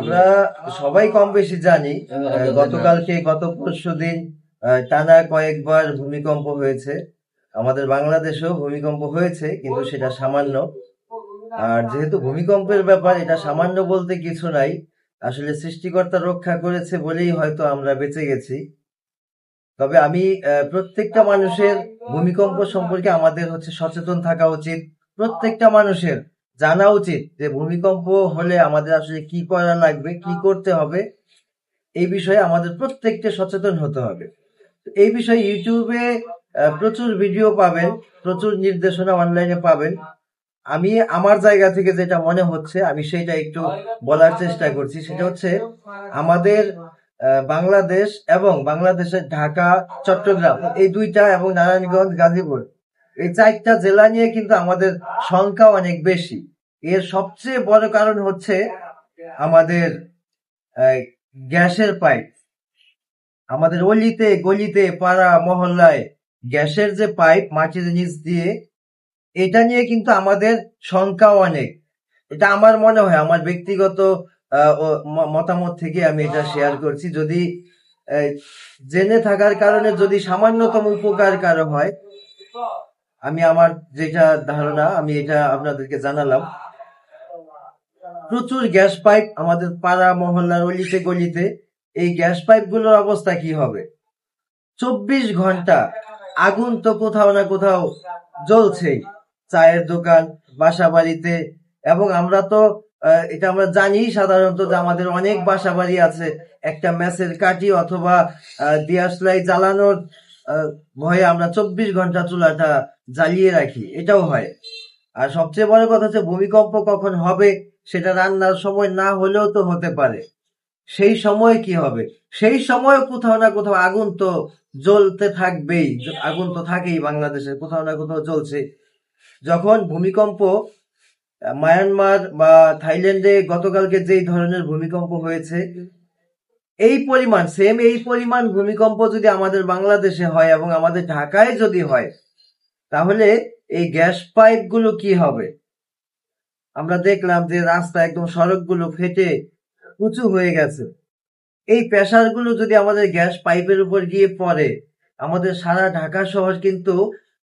আমরা সবাই কম বেশি জানি গত পরশুদিন টানা কয়েকবার ভূমিকম্প হয়েছে। আমাদের বাংলাদেশেও ভূমিকম্প হয়েছে, কিন্তু সেটা সামান্য। আর যেহেতু ভূমিকম্পের ব্যাপার, এটা সামান্য বলতে কিছু নাই। আসলে সৃষ্টিকর্তা রক্ষা করেছে বলেই হয়তো আমরা বেঁচে গেছি। তবে আমি প্রত্যেকটা মানুষের ভূমিকম্প সম্পর্কে আমাদের সচেতন থাকা উচিত। প্রত্যেকটা মানুষের জানা উচিত যে ভূমিকম্প হলে আমাদের আসলে কি করা লাগবে, কি করতে হবে। এই বিষয়ে আমাদের প্রত্যেককে সচেতন হতে হবে। এই বিষয়ে ইউটিউবে প্রচুর ভিডিও পাবেন, প্রচুর নির্দেশনা অনলাইনে পাবেন। আমি আমার জায়গা থেকে যেটা মনে হচ্ছে আমি সেটা একটু বলার চেষ্টা করছি। সেটা হচ্ছে আমাদের বাংলাদেশ এবং বাংলাদেশের ঢাকা, চট্টগ্রাম এই দুইটা, এবং নারায়ণগঞ্জ, গাজীপুর এই চারটা জেলা নিয়ে কিন্তু আমাদের সংখ্যা অনেক বেশি। এর সবচেয়ে বড় কারণ হচ্ছে আমাদের গ্যাসের পাইপ। আমাদের অলিতে গলিতে পাড়া মহল্লায় গ্যাসের যে পাইপ মাটির নিচ দিয়ে, এটা নিয়ে কিন্তু আমাদের সংখ্যা অনেক। এটা আমার মনে হয়, আমার ব্যক্তিগত মতামত থেকে আমি এটা শেয়ার করছি। যদি জেনে থাকার কারণে যদি সামান্যতম উপকার কারো হয়, আমি আমার যেটা ধারণা আমি এটা আপনাদেরকে জানালাম। প্রচুর গ্যাস পাইপ আমাদের পাড়া মহল্লার অলিতে গলিতে। এই গ্যাস পাইপ গুলোর অবস্থা কি হবে? 24 ঘন্টা আগুন তো কোথাও না কোথাও জ্বলছেই, চায়ের দোকান, বাসা বাড়িতে। এবং আমরা তো এটা আমরা জানি সাধারণত যে আমাদের অনেক বাসা বাড়ি আছে একটা ম্যাচের কাঠি অথবা দিয়াশলাই জ্বালানোর ভয়ে আমরা 24 ঘন্টা চুলাটা জ্বালিয়ে রাখি, এটাও হয়। আর সবচেয়ে বড় কথা হচ্ছে ভূমিকম্প কখন হবে সেটা রান্নার সময় না হলেও তো হতে পারে। সেই সময় কি হবে? সেই সময় কোথাও না কোথাও আগুন তো জ্বলতে থাকবেই। আগুন তো থাকেই, বাংলাদেশে কোথাও না কোথাও জ্বলছে। যখন ভূমিকম্প মায়ানমার বা থাইল্যান্ডে গতকালকে যেই ধরনের ভূমিকম্প হয়েছে, এই পরিমাণ ভূমিকম্প যদি আমাদের বাংলাদেশে হয় এবং আমাদের ঢাকায় যদি হয়, তাহলে এই গ্যাস পাইপ গুলো কি হবে? আমরা দেখলাম যে রাস্তা একদম সড়কগুলো ফেটে উঁচু হয়ে গেছে। এই প্রেসার গুলো যদি আমাদের গ্যাস পাইপের উপর গিয়ে পড়ে, আমাদের সারা ঢাকা শহর কিন্তু,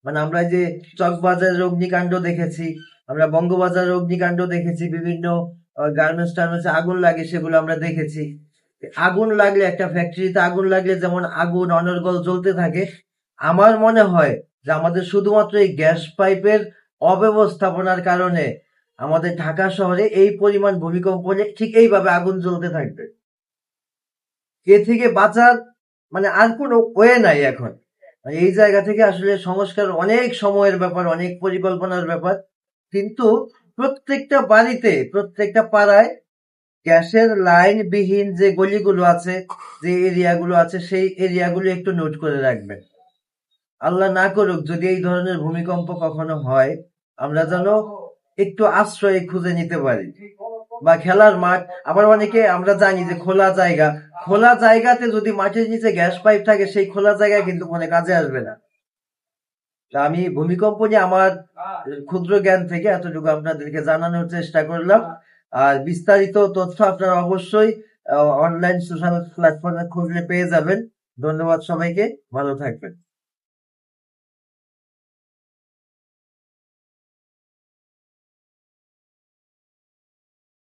মানে আমরা যে চকবাজারের অগ্নিকাণ্ড দেখেছি, আমরা বঙ্গবাজারের অগ্নিকাণ্ড দেখেছি, বিভিন্ন গার্মেন্টস টার্মেন্টসে আগুন লাগে সেগুলো আমরা দেখেছি। আগুন লাগলে, একটা ফ্যাক্টরিতে আগুন লাগলে যেমন আগুন অনর্গল জ্বলতে থাকে, আমার মনে হয় যে আমাদের শুধুমাত্র এই গ্যাস পাইপের অব্যবস্থাপনার কারণে আমাদের ঢাকা শহরে এই পরিমাণ ভূমিকম্প হলে ঠিক এইভাবে আগুন জ্বলতে থাকবে। এ থেকে বাঁচার আর কোনো ওয়ে নাই এখন। এই জায়গা থেকে আসলে সংস্কার অনেক সময়ের ব্যাপার, অনেক পরিকল্পনার ব্যাপার। কিন্তু প্রত্যেকটা বাড়িতে, প্রত্যেকটা পাড়ায় গ্যাসের লাইন বিহীন যে গলিগুলো আছে, যে এরিয়াগুলো আছে, সেই এরিয়াগুলো একটু নোট করে রাখবেন। আল্লাহ না করুক যদি এই ধরনের ভূমিকম্প কখনো হয়, আমরা যেন একটু আশ্রয় খুঁজে নিতে পারি। বা খেলার মাঠ, আবার অনেকে আমরা জানি যে খোলা জায়গাতে যদি মাটির নিচে গ্যাস পাইপ থাকে, সেই খোলা জায়গায় কিন্তু কোনো কাজে আসবে না। তা আমি ভূমিকম্প নিয়ে আমার ক্ষুদ্র জ্ঞান থেকে এতটুকু আপনাদেরকে জানানোর চেষ্টা করলাম। আর বিস্তারিত তথ্য আপনারা অবশ্যই অনলাইন সোশ্যাল প্ল্যাটফর্মে খুঁজলে পেয়ে যাবেন। ধন্যবাদ সবাইকে, ভালো থাকবেন।